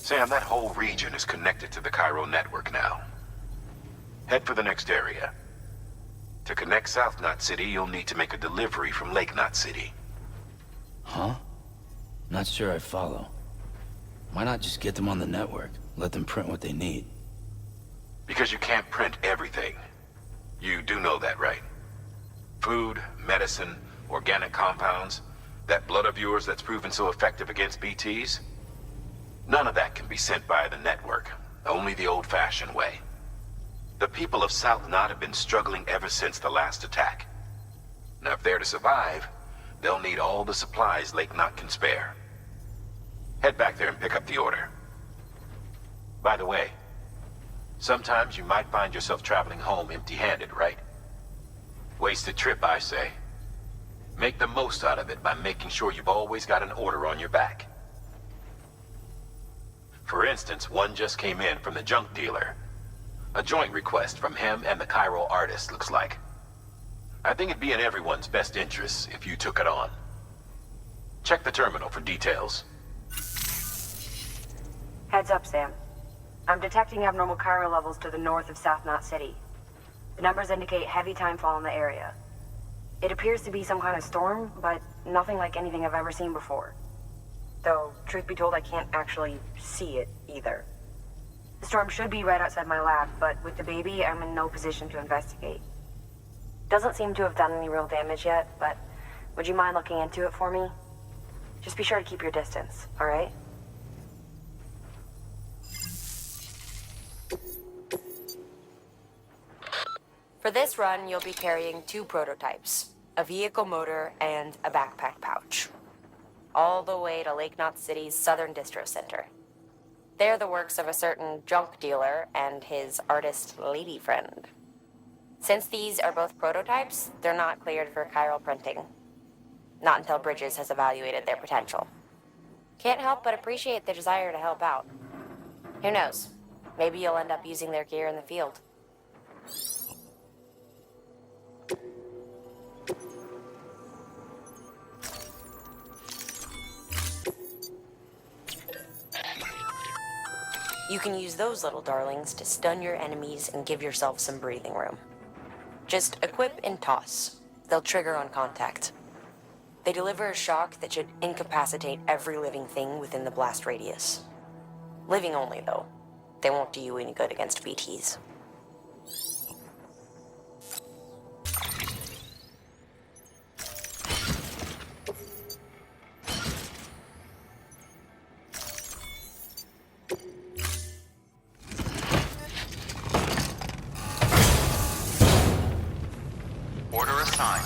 Sam, that whole region is connected to the Cairo network now. Head for the next area. To connect South Knot City, you'll need to make a delivery from Lake Knot City. Huh? Not sure I follow. Why not just get them on the network? Let them print what they need. Because you can't print everything. You do know that, right? Food, medicine, organic compounds, that blood of yours that's proven so effective against BTs? None of that can be sent via the network, only the old-fashioned way. The people of South Knot have been struggling ever since the last attack. Now, if they're to survive, they'll need all the supplies Lake Knot can spare. Head back there and pick up the order. By the way, sometimes you might find yourself traveling home empty-handed, right? Wasted trip, I say. Make the most out of it by making sure you've always got an order on your back. For instance, one just came in from the junk dealer. A joint request from him and the Cairo artist, looks like. I think it'd be in everyone's best interests if you took it on. Check the terminal for details. Heads up, Sam. I'm detecting abnormal Cairo levels to the north of South Knot City. The numbers indicate heavy timefall in the area. It appears to be some kind of storm, but nothing like anything I've ever seen before. Though, truth be told, I can't actually see it either. The storm should be right outside my lab, but with the baby, I'm in no position to investigate. Doesn't seem to have done any real damage yet, but would you mind looking into it for me? Just be sure to keep your distance, alright? For this run, you'll be carrying 2 prototypes, a vehicle motor and a backpack pouch. All the way to Lake Knot City's southern distro center. They're the works of a certain junk dealer and his artist lady friend. Since these are both prototypes, they're not cleared for chiral printing. Not until Bridges has evaluated their potential. Can't help but appreciate the desire to help out. Who knows? Maybe you'll end up using their gear in the field. You can use those little darlings to stun your enemies and give yourself some breathing room. Just equip and toss. They'll trigger on contact. They deliver a shock that should incapacitate every living thing within the blast radius. Living only, though. They won't do you any good against BTs. Order assigned.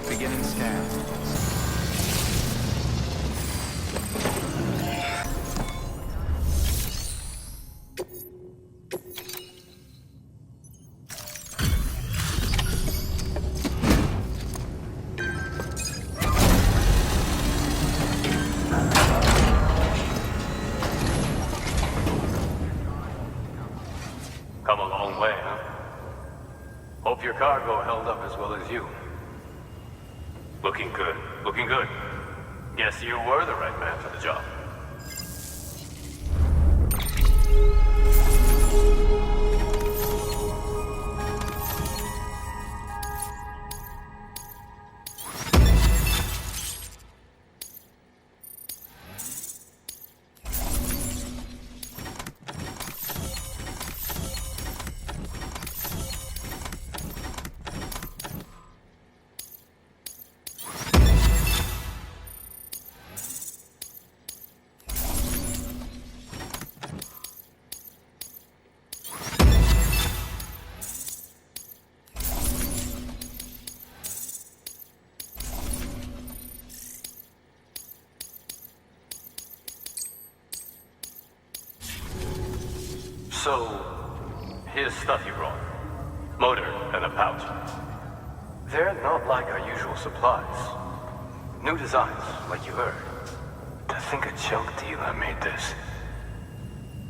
Beginning scan. Come a long way, huh? Hope your cargo held up as well as you. Looking good. Looking good. Guess you were the right man for the job. This stuff you brought. Motor and a pouch. They're not like our usual supplies. New designs, like you heard. To think a junk dealer made this.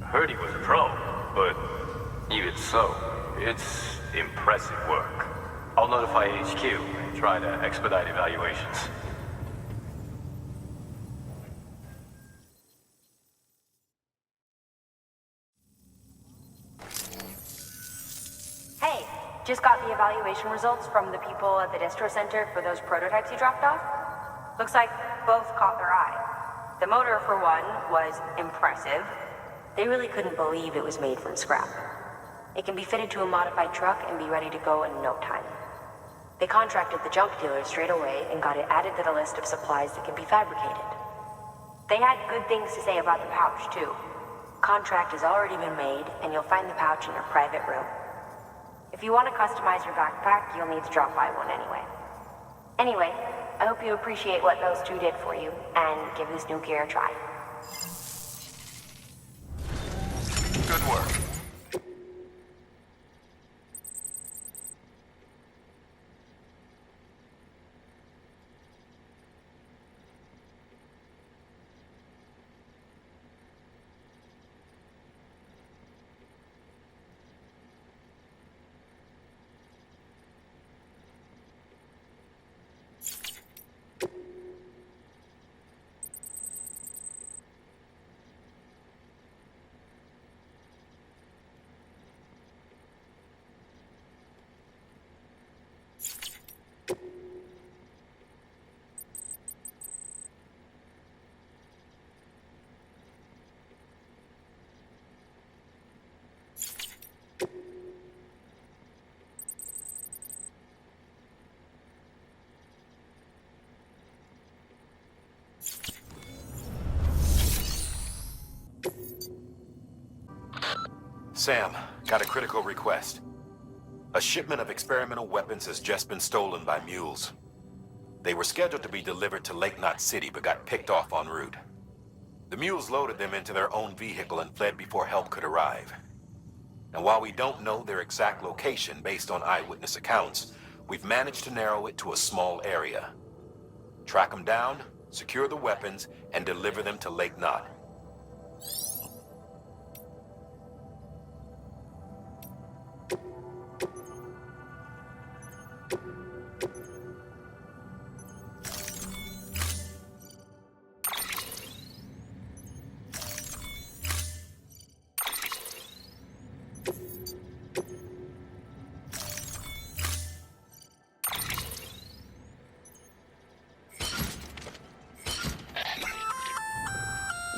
Heard he was a pro, but even so, it's impressive work. I'll notify HQ and try to expedite evaluations. Hey, just got the evaluation results from the people at the distro center for those prototypes you dropped off. Looks like both caught their eye. The motor, for one, was impressive. They really couldn't believe it was made from scrap. It can be fitted to a modified truck and be ready to go in no time. They contracted the junk dealer straight away and got it added to the list of supplies that can be fabricated. They had good things to say about the pouch, too. Contract has already been made, and you'll find the pouch in your private room. If you want to customize your backpack, you'll need to drop by one anyway. Anyway, I hope you appreciate what those two did for you, and give this new gear a try. Good work. Sam, got a critical request. A shipment of experimental weapons has just been stolen by mules. They were scheduled to be delivered to Lake Knot City, but got picked off en route. The mules loaded them into their own vehicle and fled before help could arrive. And while we don't know their exact location based on eyewitness accounts, we've managed to narrow it to a small area. Track them down, secure the weapons, and deliver them to Lake Knot.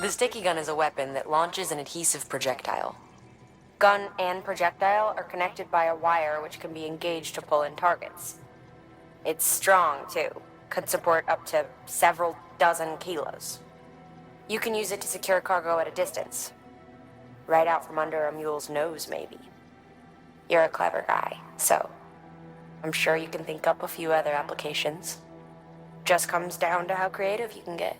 The sticky gun is a weapon that launches an adhesive projectile. Gun and projectile are connected by a wire which can be engaged to pull in targets. It's strong, too. Could support up to several dozen kilos. You can use it to secure cargo at a distance. Right out from under a mule's nose, maybe. You're a clever guy, so I'm sure you can think up a few other applications. Just comes down to how creative you can get.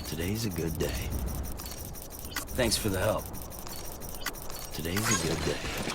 Today's a good day. Thanks for the help. Today's a good day.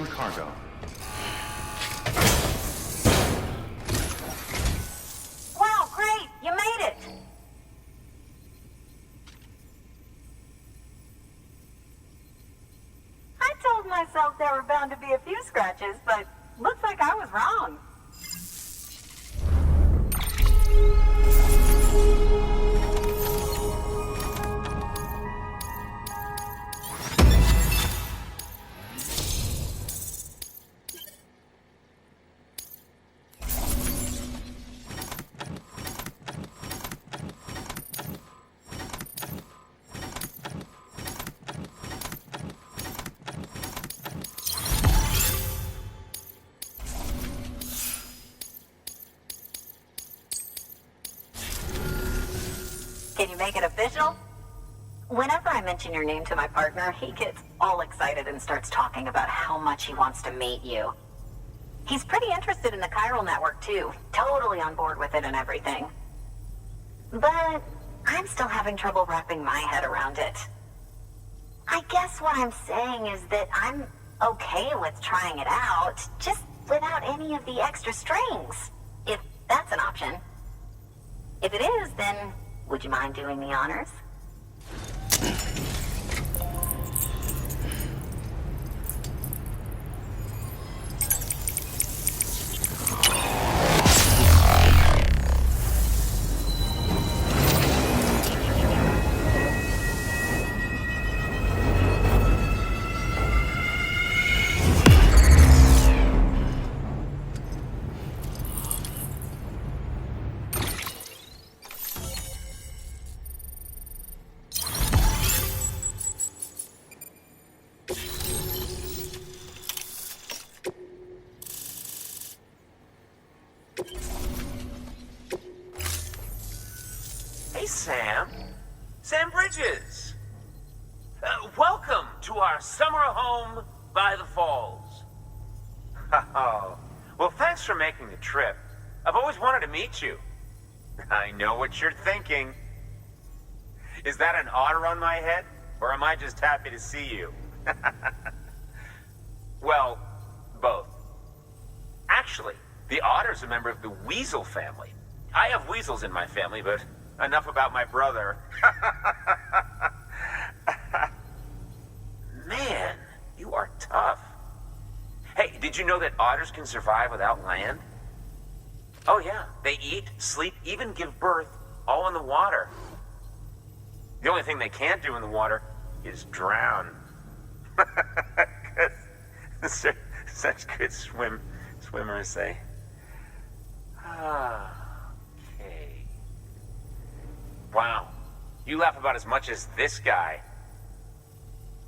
Starting cargo. Wow, great! You made it! I told myself there were bound to be a few scratches, but looks like I was wrong. Can you make it official? Whenever I mention your name to my partner, he gets all excited and starts talking about how much he wants to meet you. He's pretty interested in the chiral network too, totally on board with it and everything. But I'm still having trouble wrapping my head around it. I guess what I'm saying is that I'm okay with trying it out, just without any of the extra strings, if that's an option. If it is, then would you mind doing the honors? Hey, Sam. Sam Bridges. Welcome to our summer home by the falls. Oh, well, thanks for making the trip. I've always wanted to meet you. I know what you're thinking. Is that an otter on my head, or am I just happy to see you? Well, both. Actually, the otter's a member of the weasel family. I have weasels in my family, but enough about my brother. Man, you are tough. Hey, did you know that otters can survive without land? Oh yeah, they eat, sleep, even give birth, all in the water. The only thing they can't do in the water is drown. 'Cause they're such good swimmers, they. Okay. Wow, you laugh about as much as this guy.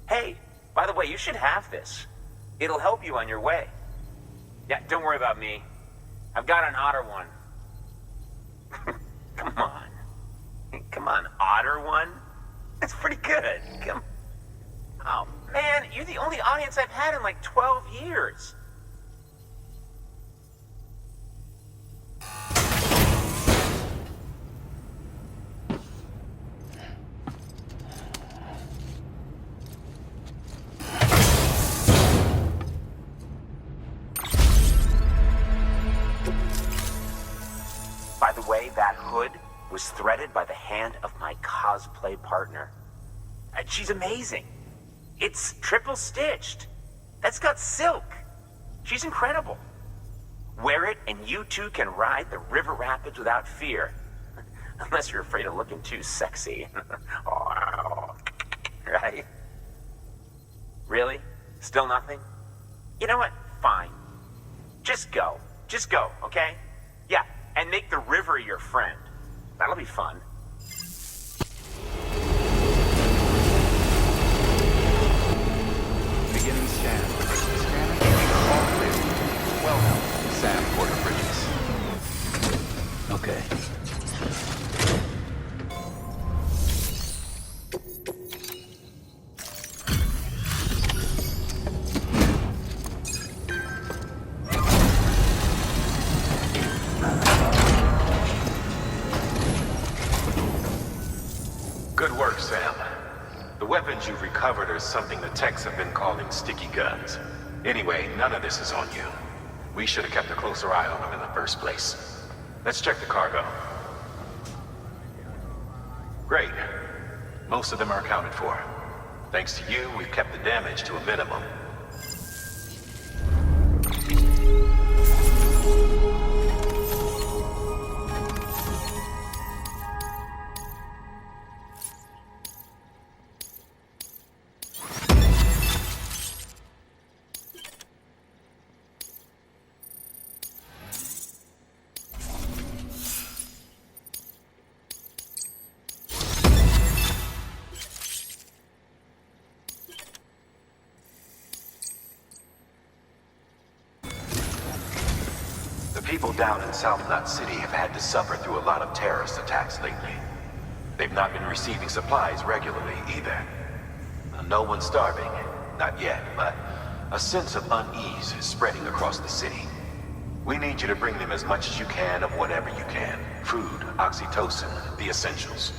Hey, by the way, you should have this. It'll help you on your way. Yeah, don't worry about me. I've got an otter one. Come on. Come on, otter one? That's pretty good. Come. Oh, man, you're the only audience I've had in like 12 years. By the way, that hood was threaded by the hand of my cosplay partner. And she's amazing. It's triple stitched. That's got silk. She's incredible. Wear it and you too can ride the river rapids without fear. Unless you're afraid of looking too sexy. Right? Really? Still nothing? You know what? Fine. Just go. Just go, okay? Yeah, and make the river your friend. That'll be fun. Beginning scan. Scanning. All clear. Welcome, Sam Porter Bridges. Okay. Good work, Sam. The weapons you've recovered are something the techs have been calling sticky guns. Anyway, none of this is on you. We should have kept a closer eye on them in the first place. Let's check the cargo. Great. Most of them are accounted for. Thanks to you, we've kept the damage to a minimum. People down in South Knot City have had to suffer through a lot of terrorist attacks lately. They've not been receiving supplies regularly either. No one's starving, not yet, but a sense of unease is spreading across the city. We need you to bring them as much as you can of whatever you can. Food, oxytocin, the essentials.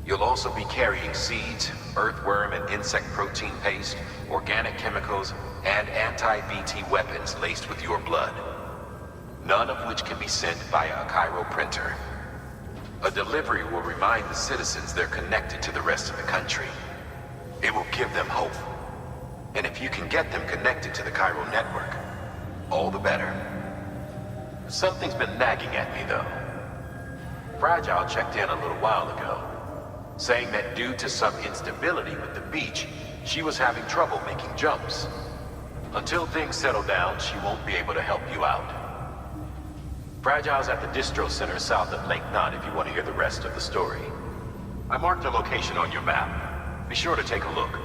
You'll also be carrying seeds, earthworm and insect protein paste, organic chemicals, and anti-BT weapons laced with your blood. None of which can be sent via a Cairo printer. A delivery will remind the citizens they're connected to the rest of the country. It will give them hope. And if you can get them connected to the Cairo network, all the better. Something's been nagging at me, though. Fragile checked in a little while ago, saying that due to some instability with the beach, she was having trouble making jumps. Until things settle down, she won't be able to help you out. Fragile's at the distro center south of Lake Knot if you want to hear the rest of the story. I marked the location on your map. Be sure to take a look.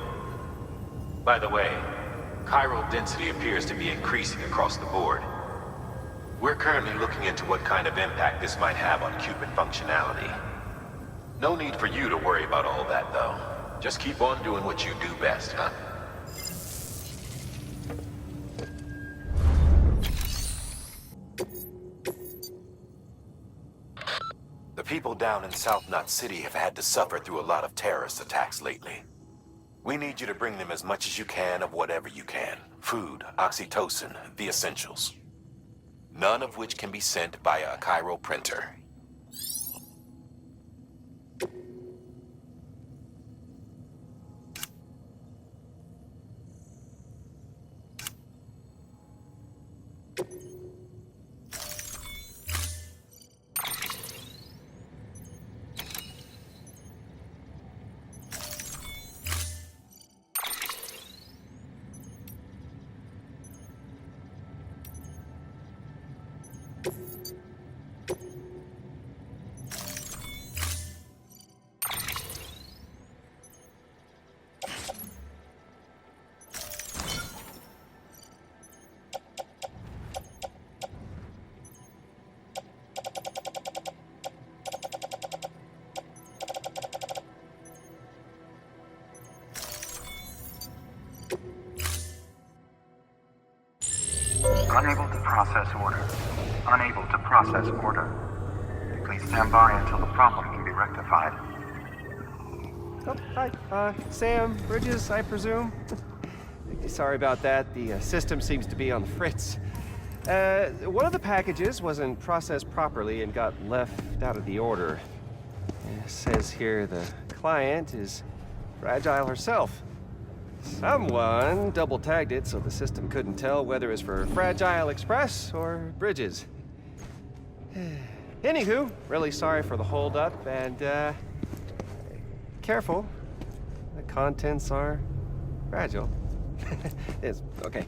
By the way, chiral density appears to be increasing across the board. We're currently looking into what kind of impact this might have on Cupid functionality. No need for you to worry about all that, though. Just keep on doing what you do best, huh? The people down in South Knot City have had to suffer through a lot of terrorist attacks lately. We need you to bring them as much as you can of whatever you can. Food, oxytocin, the essentials. None of which can be sent via a Cairo printer. Unable to process order. Unable to process order. Please stand by until the problem can be rectified. Oh, hi. Sam Bridges, I presume? Sorry about that. The system seems to be on the fritz. One of the packages wasn't processed properly and got left out of the order. It says here the client is Fragile herself. Someone double-tagged it so the system couldn't tell whether it's for Fragile Express or Bridges. Anywho, really sorry for the holdup, and careful. The contents are fragile. It's okay.